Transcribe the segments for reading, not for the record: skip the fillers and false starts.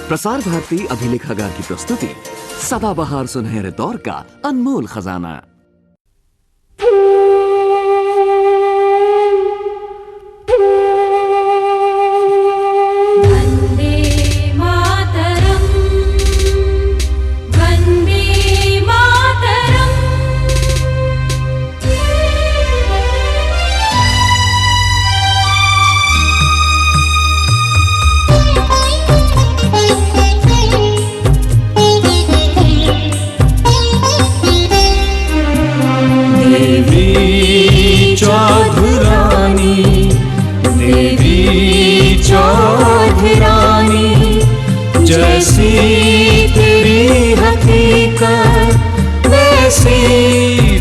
प्रसार भारती अभिलेखागार की प्रस्तुति सदाबहार सुनहरे दौर का अनमोल खजाना। जैसी तेरी हकीकत वैसी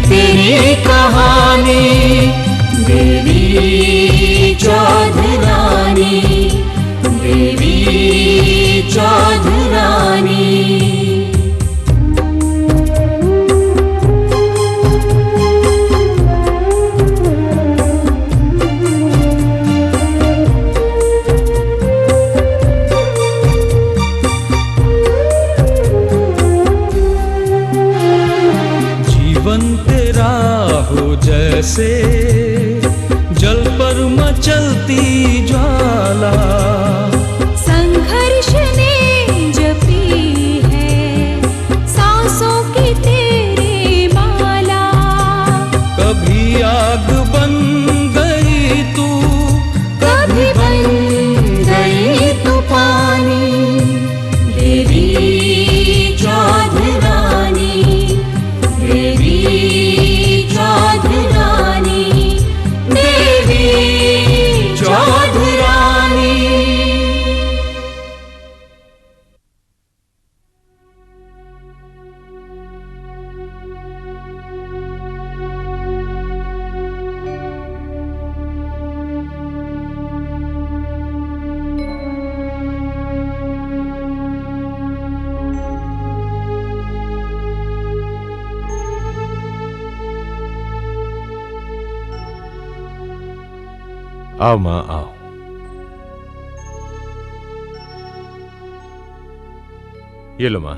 तेरी कहानी, देवी चौधरानी, देवी चौधरानी। जैसे जल पर मचलती ज्वाला, संघर्ष ने जपी है सांसों की तेरी माला। कभी आग बन गई तू, कभी बन गई तू पानी, देवी चौधरानी, देवी चौधरानी, देवी चौधरानी। आओ माँ आओ। ये लो माँ,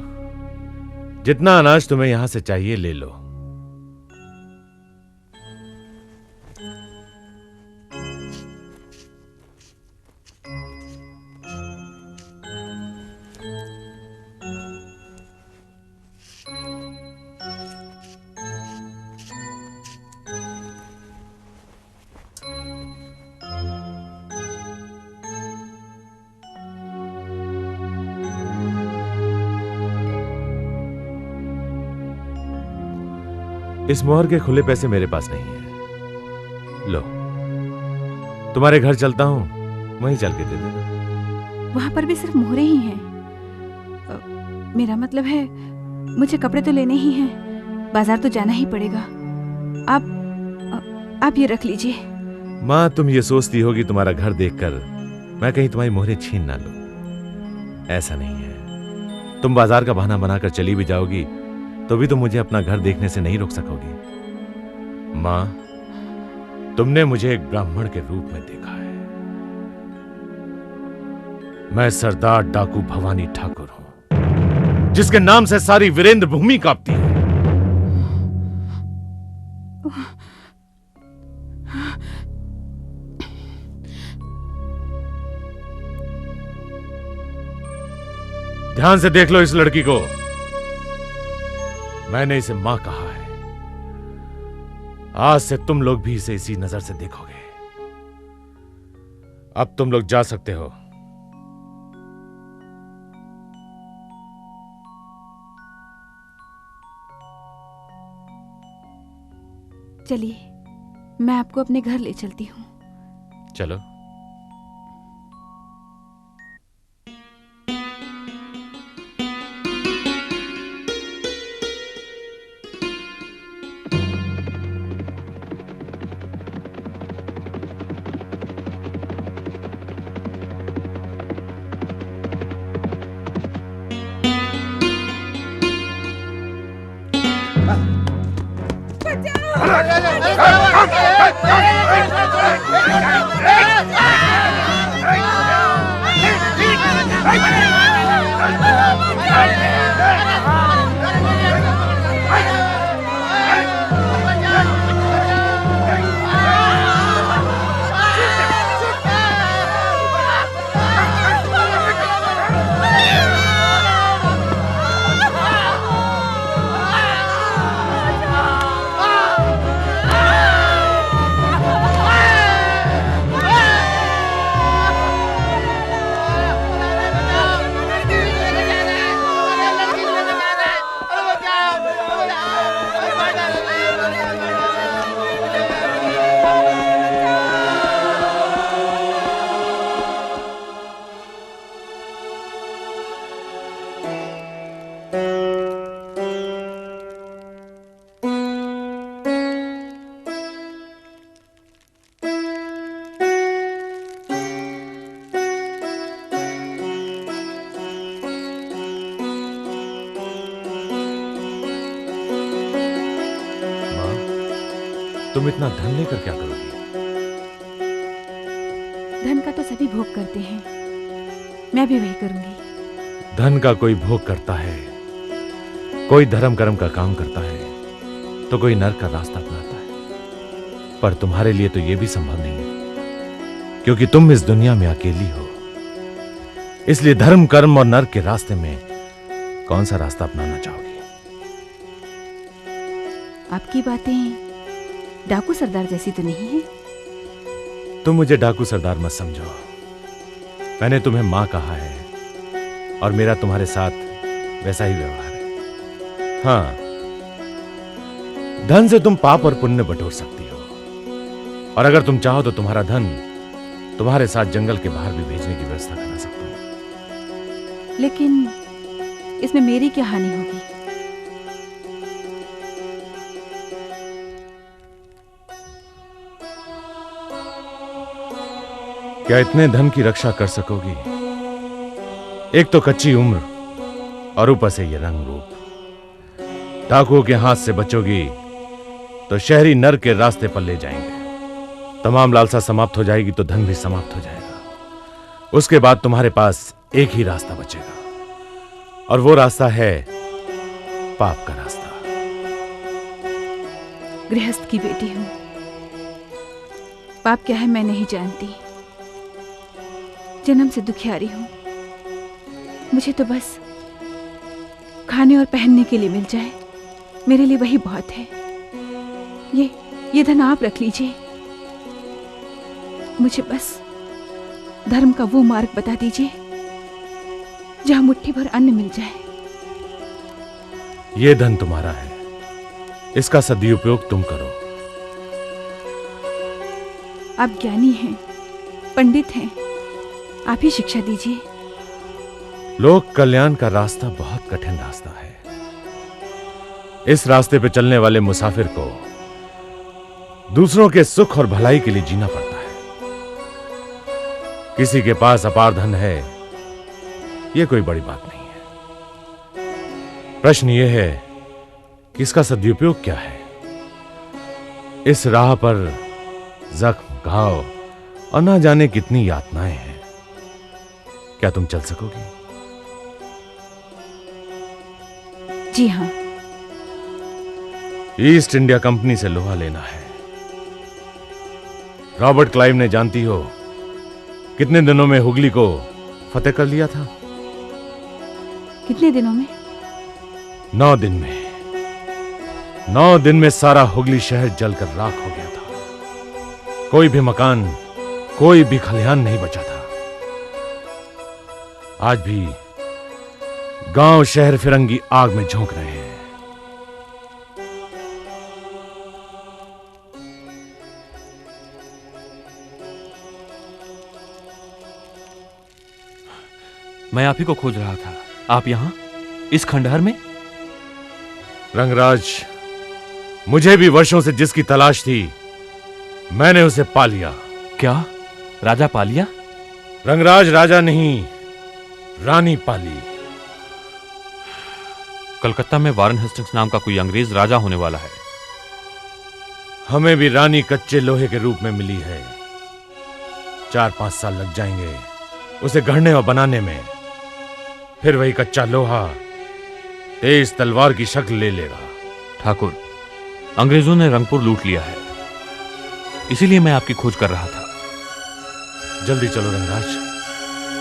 जितना अनाज तुम्हें यहां से चाहिए ले लो। इस मोहर के खुले पैसे मेरे पास नहीं है। लो, तुम्हारे घर चलता हूं, वहीं चल के दे देना। वहां पर भी सिर्फ मोहरे ही हैं। मेरा मतलब है मुझे कपड़े तो लेने ही हैं, बाजार तो जाना ही पड़ेगा। आप ये रख लीजिए। माँ, तुम ये सोचती होगी तुम्हारा घर देखकर मैं कहीं तुम्हारी मोहरे छीन ना लूं। ऐसा नहीं है। तुम बाजार का बहाना बनाकर चली भी जाओगी तो भी तुम मुझे अपना घर देखने से नहीं रोक सकोगी। मां, तुमने मुझे एक ब्राह्मण के रूप में देखा है। मैं सरदार डाकू भवानी ठाकुर हूं, जिसके नाम से सारी वीरेंद्र भूमि कांपती है। ध्यान से देख लो इस लड़की को। मैंने इसे मां कहा है। आज से तुम लोग भी इसे इसी नजर से देखोगे। अब तुम लोग जा सकते हो। चलिए, मैं आपको अपने घर ले चलती हूँ। चलो। तुम इतना धन लेकर क्या करोगी? धन का तो सभी भोग करते हैं, मैं भी वही करूंगी। धन का कोई भोग करता है, कोई धर्म कर्म का काम करता है, तो कोई नरक का रास्ता अपनाता है। पर तुम्हारे लिए तो यह भी संभव नहीं है, क्योंकि तुम इस दुनिया में अकेली हो। इसलिए धर्म कर्म और नरक के रास्ते में कौन सा रास्ता अपनाना चाहोगी? आपकी बातें डाकू सरदार जैसी तो नहीं है। तुम मुझे डाकू सरदार मत समझो। मैंने तुम्हें मां कहा है और मेरा तुम्हारे साथ वैसा ही व्यवहार है। हां, धन से तुम पाप और पुण्य बटोर सकती हो, और अगर तुम चाहो तो तुम्हारा धन तुम्हारे साथ जंगल के बाहर भी भेजने की व्यवस्था करा सकता हूं। लेकिन इसमें मेरी क्या हानि होगी? क्या इतने धन की रक्षा कर सकोगी? एक तो कच्ची उम्र और ऊपर से ये रंग रूप। डाकुओं के हाथ से बचोगी तो शहरी नर के रास्ते पर ले जाएंगे। तमाम लालसा समाप्त हो जाएगी तो धन भी समाप्त हो जाएगा। उसके बाद तुम्हारे पास एक ही रास्ता बचेगा, और वो रास्ता है पाप का रास्ता। गृहस्थ की बेटी हूं, पाप क्या है मैं नहीं जानती। जन्म से दुखियारी हूं, मुझे तो बस खाने और पहनने के लिए मिल जाए, मेरे लिए वही बहुत है। ये धन आप रख लीजिए, मुझे बस धर्म का वो मार्ग बता दीजिए जहां मुट्ठी भर अन्न मिल जाए। ये धन तुम्हारा है, इसका सदुपयोग तुम करो। आप ज्ञानी हैं, पंडित हैं, आप ही शिक्षा दीजिए। लोक कल्याण का रास्ता बहुत कठिन रास्ता है। इस रास्ते पे चलने वाले मुसाफिर को दूसरों के सुख और भलाई के लिए जीना पड़ता है। किसी के पास अपार धन है, यह कोई बड़ी बात नहीं है। प्रश्न यह है कि इसका सदुपयोग क्या है। इस राह पर जख्म, घाव और ना जाने कितनी यातनाएं हैं। क्या तुम चल सकोगी? जी हां। ईस्ट इंडिया कंपनी से लोहा लेना है। रॉबर्ट क्लाइव ने, जानती हो, कितने दिनों में हुगली को फतेह कर लिया था? कितने दिनों में? 9 दिन में। 9 दिन में सारा हुगली शहर जलकर राख हो गया था। कोई भी मकान, कोई भी खलिहान नहीं बचा था। आज भी गांव शहर फिरंगी आग में झोंक रहे हैं। मैं आप ही को खोज रहा था। आप यहां इस खंडहर में? रंगराज, मुझे भी वर्षों से जिसकी तलाश थी, मैंने उसे पा लिया। क्या राजा पा लिया? रंगराज राजा नहीं, रानी पाली। कलकत्ता में वारन हेस्टिंग्स नाम का कोई अंग्रेज राजा होने वाला है। हमें भी रानी कच्चे लोहे के रूप में मिली है। 4-5 साल लग जाएंगे उसे गढ़ने और बनाने में। फिर वही कच्चा लोहा तेज तलवार की शक्ल ले लेगा। ठाकुर, अंग्रेजों ने रंगपुर लूट लिया है, इसीलिए मैं आपकी खोज कर रहा था। जल्दी चलो रंगराज,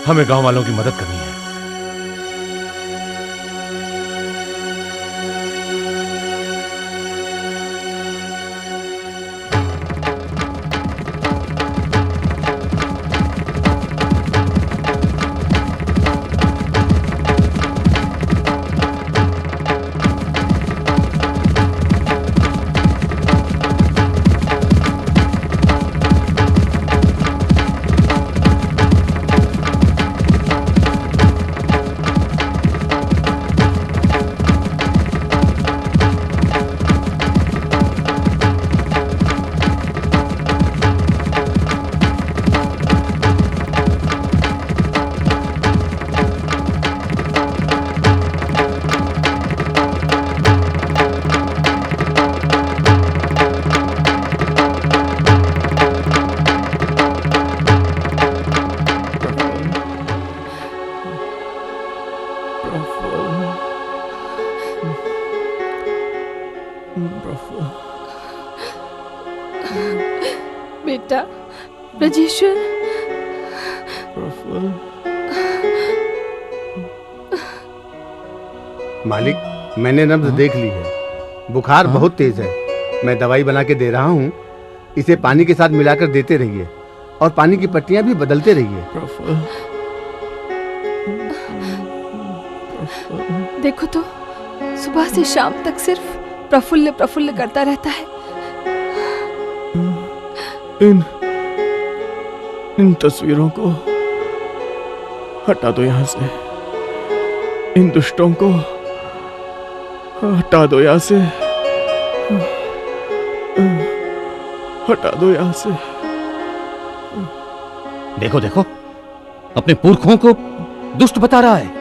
हमें गांव वालों की मदद करनी है। ईश्वर, मालिक, मैंने नब्ज देख ली है। बुखार बहुत तेज है। मैं दवाई बना के दे रहा हूँ। इसे पानी के साथ मिलाकर देते रहिए और पानी की पट्टियां भी बदलते रहिए। देखो तो सुबह से शाम तक सिर्फ प्रफुल्ल प्रफुल्ल करता रहता है। इन तस्वीरों को हटा दो यहाँ से। इन दुष्टों को हटा दो यहाँ से। हटा दो यहाँ से। देखो देखो, अपने पुरखों को दुष्ट बता रहा है।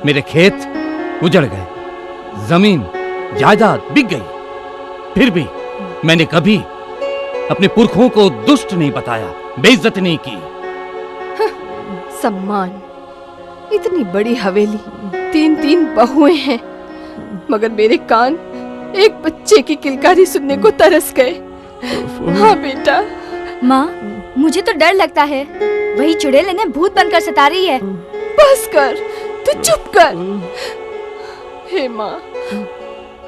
मेरे खेत उजड़ गए, जमीन जायदाद बिक गई, फिर भी मैंने कभी अपने पुरखों को दुष्ट नहीं बताया, बेइज्जत नहीं की। सम्मान, इतनी बड़ी हवेली, 3-3 बहुएं हैं, मगर मेरे कान एक बच्चे की किलकारी सुनने को तरस गए। हाँ बेटा। माँ, मुझे तो डर लगता है। वही चुड़ैल इन्हें भूत बनकर सता रही है। बस कर, तू चुप कर। हे माँ,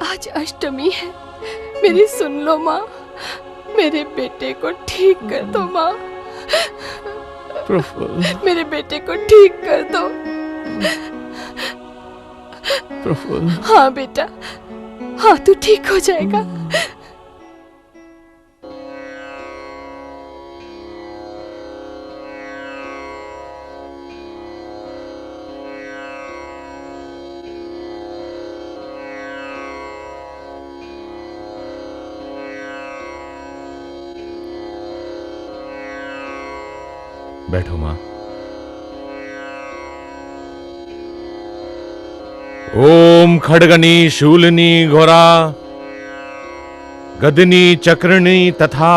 आज अष्टमी है, मेरी सुन लो माँ। मेरे बेटे को ठीक कर दो माँ। मेरे बेटे को ठीक कर दो। हाँ बेटा, हाँ तू ठीक हो जाएगा। बैठो मां। ओम खड्गनी शूलनी घोरा गदनी चक्रणी तथा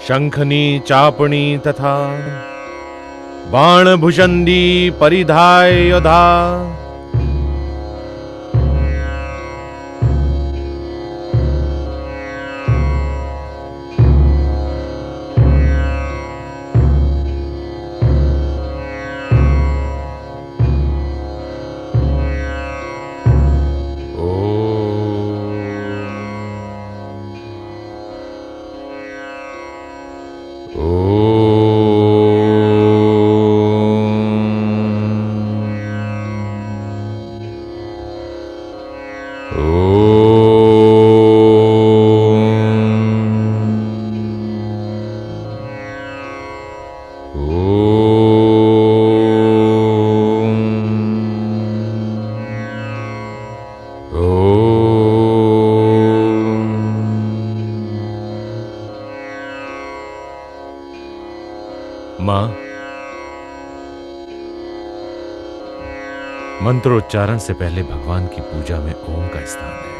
शंखनी चापणी तथा बाण भुषंदी परिधाय योधा मां, मंत्रोच्चारण से पहले भगवान की पूजा में ओम का स्थान है।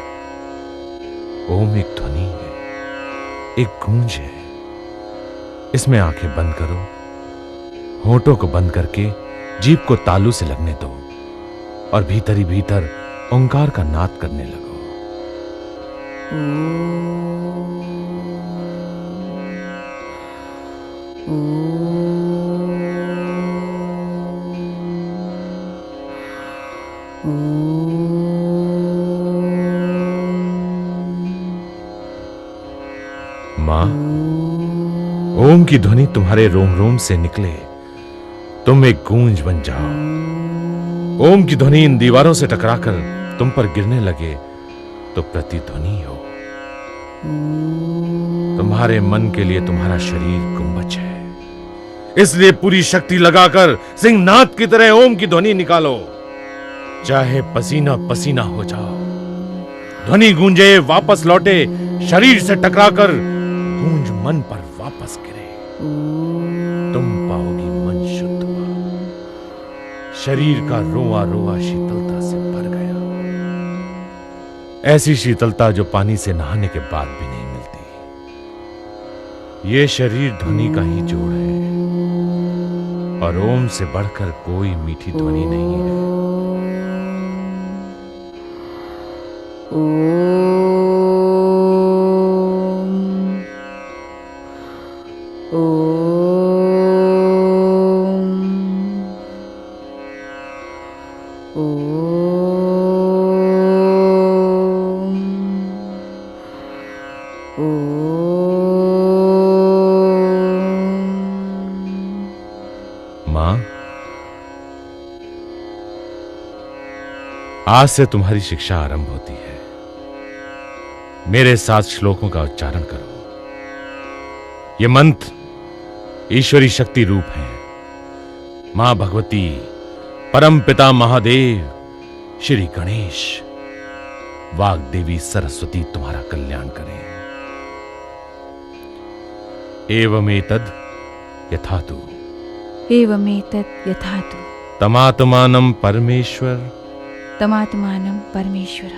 ओम एक ध्वनि है, एक गूंज है। इसमें आंखें बंद करो, होठों को बंद करके जीभ को तालू से लगने दो और भीतर ही भीतर ओंकार का नाद करने लगो। मां, ओम की ध्वनि तुम्हारे रोम रोम से निकले, तुम एक गूंज बन जाओ। ओम की ध्वनि इन दीवारों से टकराकर तुम पर गिरने लगे तो प्रतिध्वनि हो। तुम्हारे मन के लिए तुम्हारा शरीर गुंबज है, इसलिए पूरी शक्ति लगाकर सिंहनाद की तरह ओम की ध्वनि निकालो। चाहे पसीना पसीना हो जाओ, ध्वनि गूंजे, वापस लौटे, शरीर से टकराकर गूंज मन पर वापस गिरे। तुम पाओगी मन शुद्ध हुआ, शरीर का रोआ रोआ शीतलता से भर गया। ऐसी शीतलता जो पानी से नहाने के बाद भी नहीं मिलती। ये शरीर ध्वनि का ही जोड़ है और ओम से बढ़कर कोई मीठी ध्वनि नहीं है। ओम मां, आज से तुम्हारी शिक्षा आरंभ होती है। मेरे 7 श्लोकों का उच्चारण करो। ये मंत्र ईश्वरी शक्ति रूप है। मां भगवती, परम पिता महादेव, श्री गणेश, वाग्देवी सरस्वती तुम्हारा कल्याण करें। एवमेतद यथातु एवमेतत् यथातु तमात्मानं परमेश्वर तमात्मानं परमेश्वर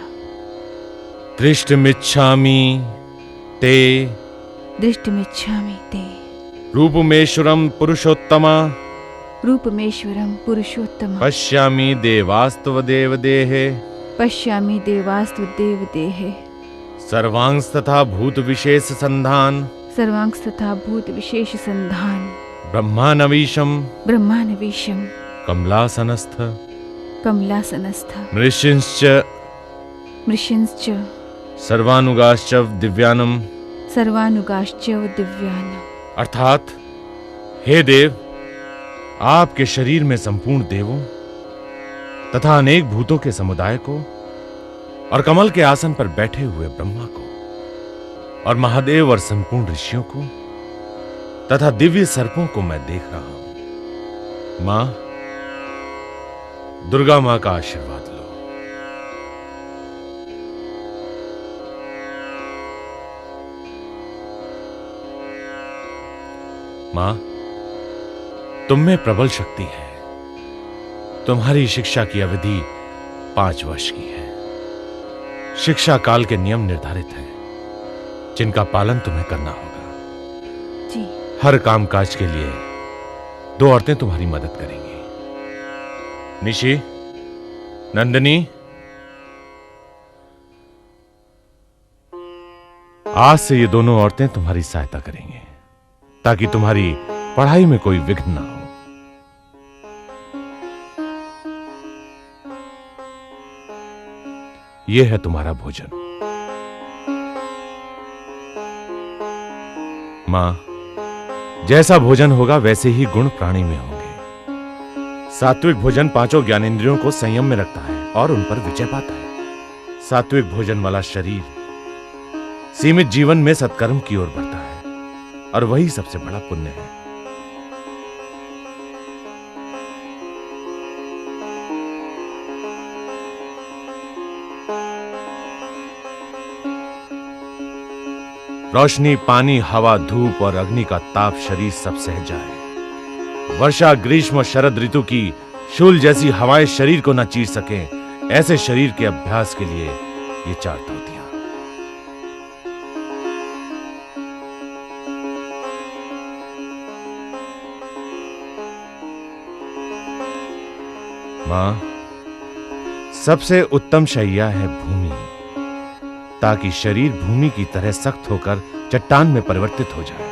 दृष्टमिच्छामि ते दृष्टमिच्छामि ते रूपमेश्वरं पुरुषोत्तमा रूपमेश्वरं पुरुषोत्तम पश्यामि देवास्तव देवदेहे पश्यामि देवास्तु देवदेहे सर्वांस्तथा भूत विशेष संधान सर्वांश तथा भूत विशेष संधान ब्रह्मानवीशम ब्रह्मानवीशम कमलासनस्थ कमलासनस्थ मृषिंश्च मृषिंश्च सर्वानुगाश्च दिव्यानम सर्वानुगाश्च दिव्यान। अर्थात हे देव, आपके शरीर में संपूर्ण देवों तथा अनेक भूतों के समुदाय को और कमल के आसन पर बैठे हुए ब्रह्मा को और महादेव और संपूर्ण ऋषियों को तथा दिव्य सर्पों को मैं देख रहा हूं। मां, दुर्गा मां का आशीर्वाद लो। मां, तुम में प्रबल शक्ति है। तुम्हारी शिक्षा की अवधि 5 वर्ष की है। शिक्षा काल के नियम निर्धारित हैं, जिनका पालन तुम्हें करना होगा। जी। हर काम काज के लिए 2 औरतें तुम्हारी मदद करेंगी। निशी, नंदिनी, आज से ये दोनों औरतें तुम्हारी सहायता करेंगी ताकि तुम्हारी पढ़ाई में कोई विघ्न ना हो। यह है तुम्हारा भोजन। मां, जैसा भोजन होगा वैसे ही गुण प्राणी में होंगे। सात्विक भोजन 5 ज्ञानेंद्रियों को संयम में रखता है और उन पर विजय पाता है। सात्विक भोजन वाला शरीर सीमित जीवन में सत्कर्म की ओर बढ़ता है और वही सबसे बड़ा पुण्य है। रोशनी, पानी, हवा, धूप और अग्नि का ताप शरीर सब सह जाए। वर्षा, ग्रीष्म और शरद ऋतु की शूल जैसी हवाएं शरीर को न चीर सकें, ऐसे शरीर के अभ्यास के लिए ये 4 धोतियां। मां, सबसे उत्तम शैया है भूमि, ताकि शरीर भूमि की तरह सख्त होकर चट्टान में परिवर्तित हो जाए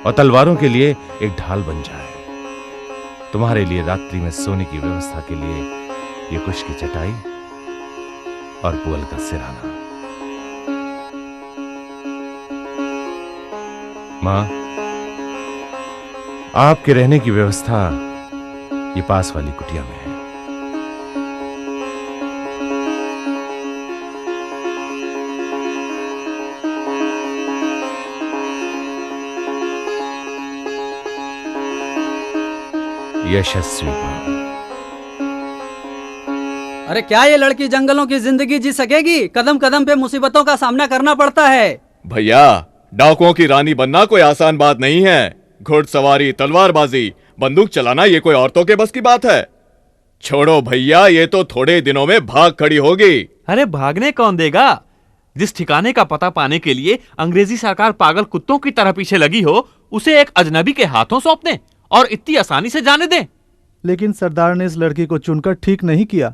और तलवारों के लिए एक ढाल बन जाए। तुम्हारे लिए रात्रि में सोने की व्यवस्था के लिए ये कुश की चटाई और पुअल का सिरहाना। मां, आपके रहने की व्यवस्था ये पास वाली कुटिया में है। यशस्वी भव। अरे क्या ये लड़की जंगलों की जिंदगी जी सकेगी? कदम कदम पे मुसीबतों का सामना करना पड़ता है। भैया, डाकुओं की रानी बनना कोई आसान बात नहीं है। घुड़सवारी, तलवारबाजी, बंदूक चलाना ये कोई औरतों के बस की बात है। छोड़ो भैया, ये तो थोड़े दिनों में भाग खड़ी होगी। अरे भागने कौन देगा? जिस ठिकाने का पता पाने के लिए अंग्रेजी सरकार पागल कुत्तों की तरह पीछे लगी हो, उसे एक अजनबी के हाथों सौंप दें और इतनी आसानी से जाने दें। लेकिन सरदार ने इस लड़की को चुनकर ठीक नहीं किया।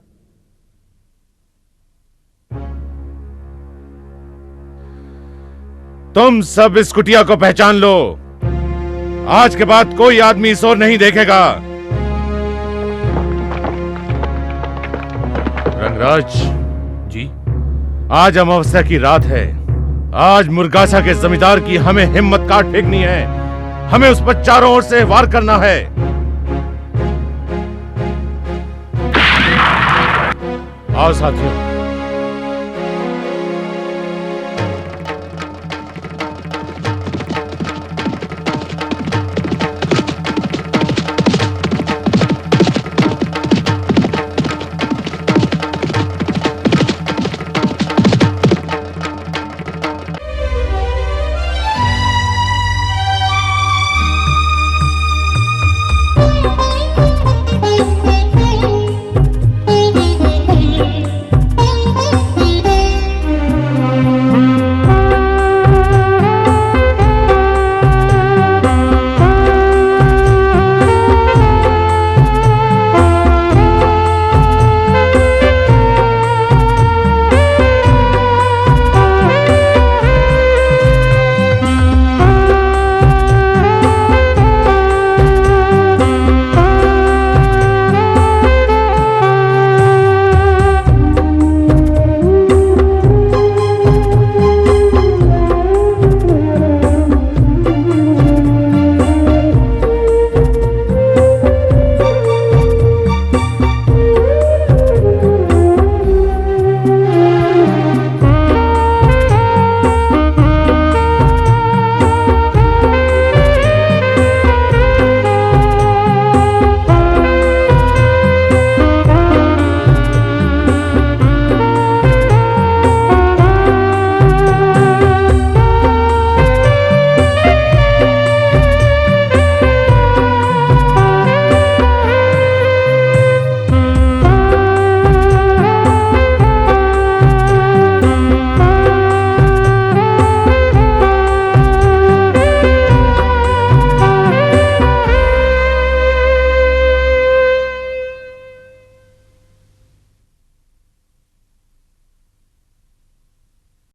तुम सब इस कुटिया को पहचान लो। आज के बाद कोई आदमी इस ओर नहीं देखेगा। रंगराज जी, आज अमावस्या की रात है। आज मुर्गासा के जमींदार की हमें हिम्मत काट फेंकनी है। हमें उस पर चारों ओर से वार करना है। आओ साथियों,